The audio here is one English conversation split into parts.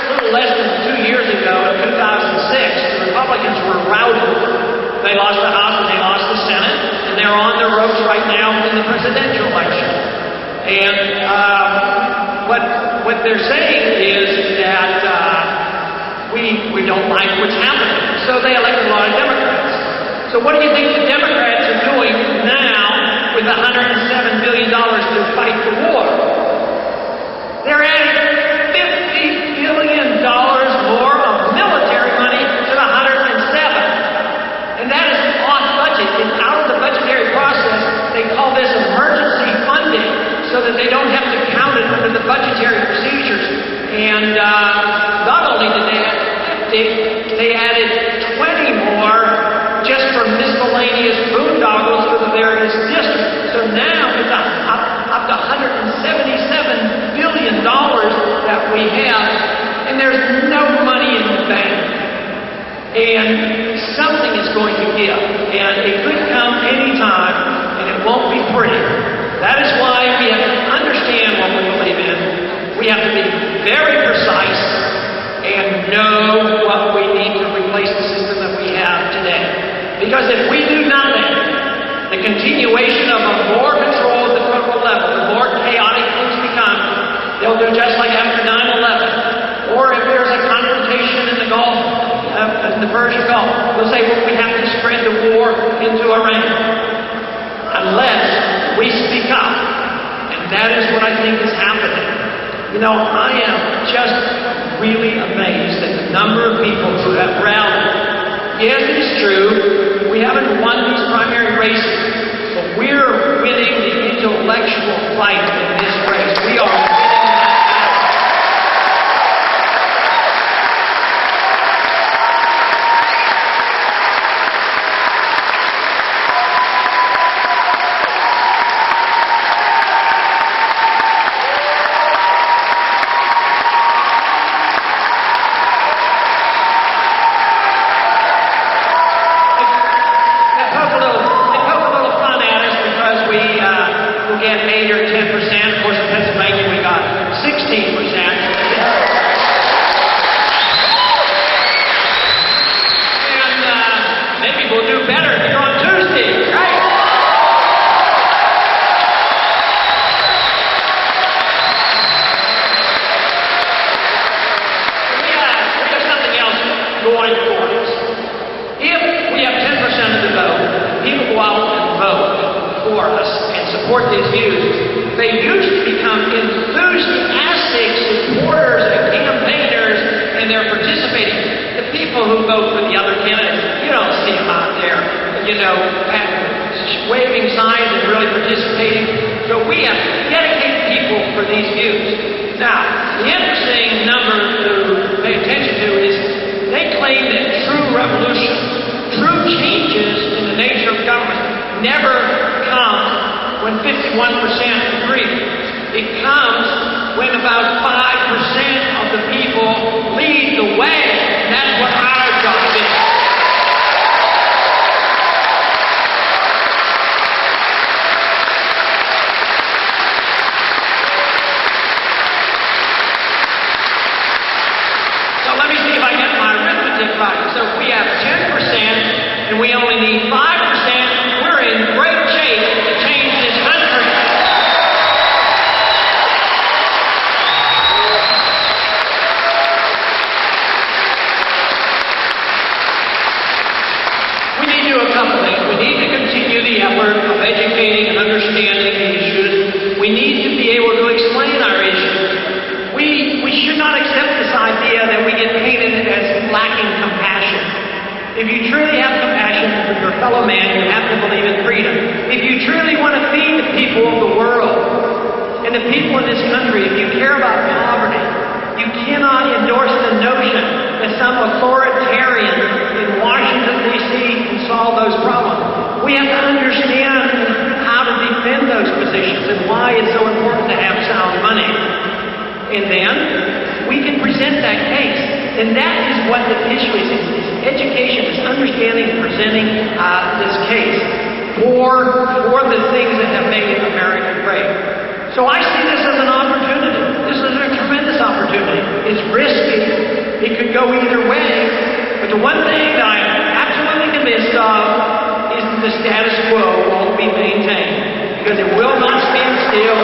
little less than 2 years ago, in 2006, the Republicans were routed. They lost the House and they lost the Senate, and they're on their ropes right now in the presidential election. And what they're saying is that we don't like what's happening. So they elected a lot of Democrats. So what do you think the Democrats are doing now with $107 billion to fight the war? They're adding $50 billion more of military money to the 107. And that is off budget. It's out of the budgetary process. They call this emergency funding so that they don't have to count it under the budgetary procedures. And not only did they add 50, they added 20 more just for miscellaneous boondoggles for the various districts. So now it's up to $177 billion that we have, and there's no money in the bank. And something is going to give, and it could come anytime, and it won't be pretty. That is why we have to understand what we believe in. We have to be very precise and know what we need to replace the system that we have today. Because if we do nothing, the continuation of a more control at the federal level, the more chaotic things become, they'll do just like after 9/11. Or if there's a confrontation in the Gulf, in the Persian Gulf, they'll say, well, we have to spread the war into Iran. Unless we speak up. And that is what I think is happening. You know, I am just really amazed at the number of people who have rallied. Yes, it is true, we haven't won these primary races, but we're winning the intellectual fight in this race. We are winning that get 8 or 10%. Of course, in Pennsylvania, we got 16%. And maybe we'll do better here on Tuesday, right? We have something else going for us. If we have 10% of the vote, people go out and vote for us and support these views. They used to become enthusiastic supporters and campaigners, and they're participating. The people who vote for the other candidates, you don't see them out there, waving signs and really participating. So we have to dedicate people for these views. Now, the interesting number to pay attention to is they claim that true revolution, true changes in the nature of government never come when 51% agree. It comes when about 5% of the people lead the way. And that's what our job is. So let me see if I get my arithmetic right. So if we have 10% and we only need 5%, we're in great shape to change this country. We need to do a couple things. We need to continue the effort of educating and understanding the issues. We need to be able to explain our issues. We should not accept this idea that we get painted as lacking compassion. If you truly have compassion for your fellow man, you have to believe in freedom. If you truly want to feed the people of the world and the people in this country, if you care about poverty, you cannot endorse the notion that some authoritarian in Washington, D.C. can solve those problems. We have to understand how to defend those positions and why it's so important to have sound money. And then we can present that case. And that is what the issue is. Education is understanding and presenting this case for the things that have made America great. So I see this as an opportunity. This is a tremendous opportunity. It's risky. quo won't be maintained, because it will not stand still.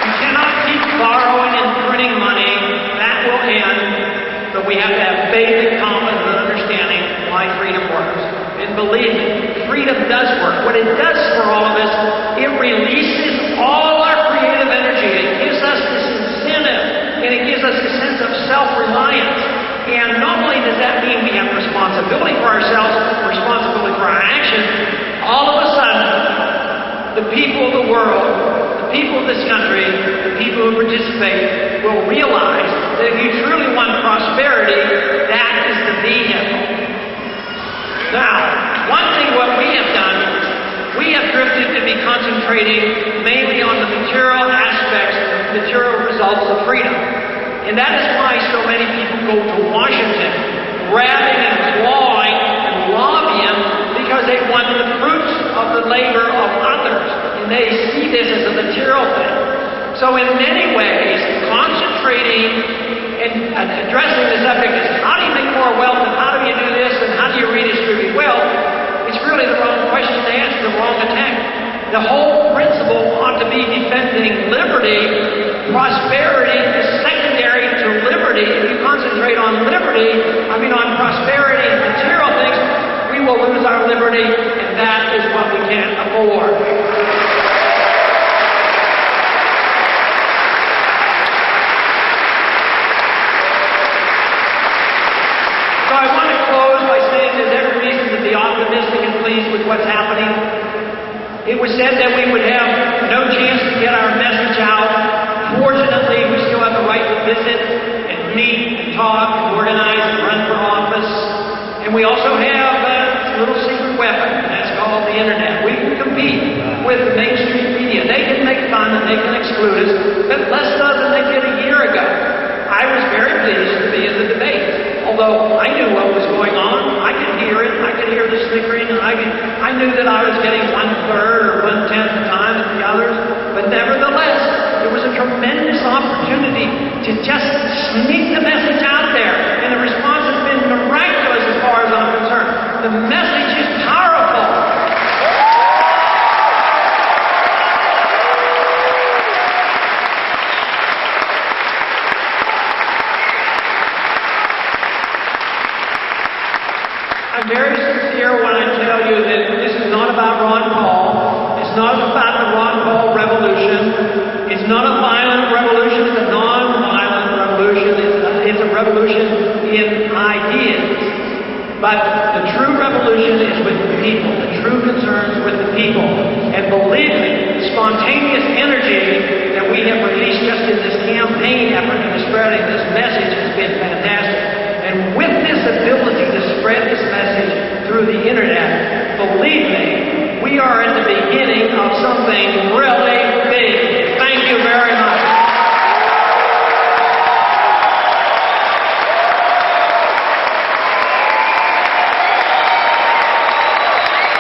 You cannot keep borrowing and printing money. That will end. But we have to have faith and confidence and understanding why freedom works. And believe me, freedom does work. What it does for all of us, it releases all our creative energy. It gives us this incentive, and it gives us a sense of self-reliance. And not only does that mean we have responsibility for ourselves, responsibility for our actions, all of a sudden, the people of the world, the people of this country, the people who participate will realize that if you truly want prosperity, that is the vehicle. Now, one thing what we have done, we have drifted to be concentrating mainly on the material aspects, the material results of freedom. And that is why so many people go to Washington, grabbing and clawing and lobbying, because they want the fruits of the labor of others. And they see this as a material thing. So in many ways, concentrating and addressing the subject is how do you make more wealth, and how do you do this, and how do you redistribute wealth, it's really the wrong question to ask, the wrong attack. The whole principle ought to be defending liberty. Prosperity is secondary to liberty. If you concentrate on liberty, on prosperity and material things, we will lose our liberty, and that is what we can't afford. I want to close by saying there's every reason to be optimistic and pleased with what's happening. It was said that we would have no chance to get our message out. Fortunately, we still have the right to visit and meet and talk and organize and run for office. And we also have a little secret weapon, and that's called the internet. We can compete with the mainstream media. They can make fun and they can exclude us, but less so than they did a year ago. I was very pleased to be in the debate. Although I knew what was going on, I could hear it, I could hear the snickering, and I knew that I was getting 1/3 or 1/10 the time as the others, but nevertheless, it was a tremendous opportunity to just sneak the message out there, and the response has been miraculous as far as I'm concerned. The message is powerful. I'm very sincere when I tell you that this is not about Ron Paul. It's not about the Ron Paul revolution. It's not a violent revolution. It's a non-violent revolution. It's a revolution in ideas. But the true revolution is with the people. The true concern is with the people. And believe me, the spontaneous energy that we have released just in this campaign effort in spreading this message has been fantastic. And with this ability to spread this message through the internet, believe me, we are at the beginning of something really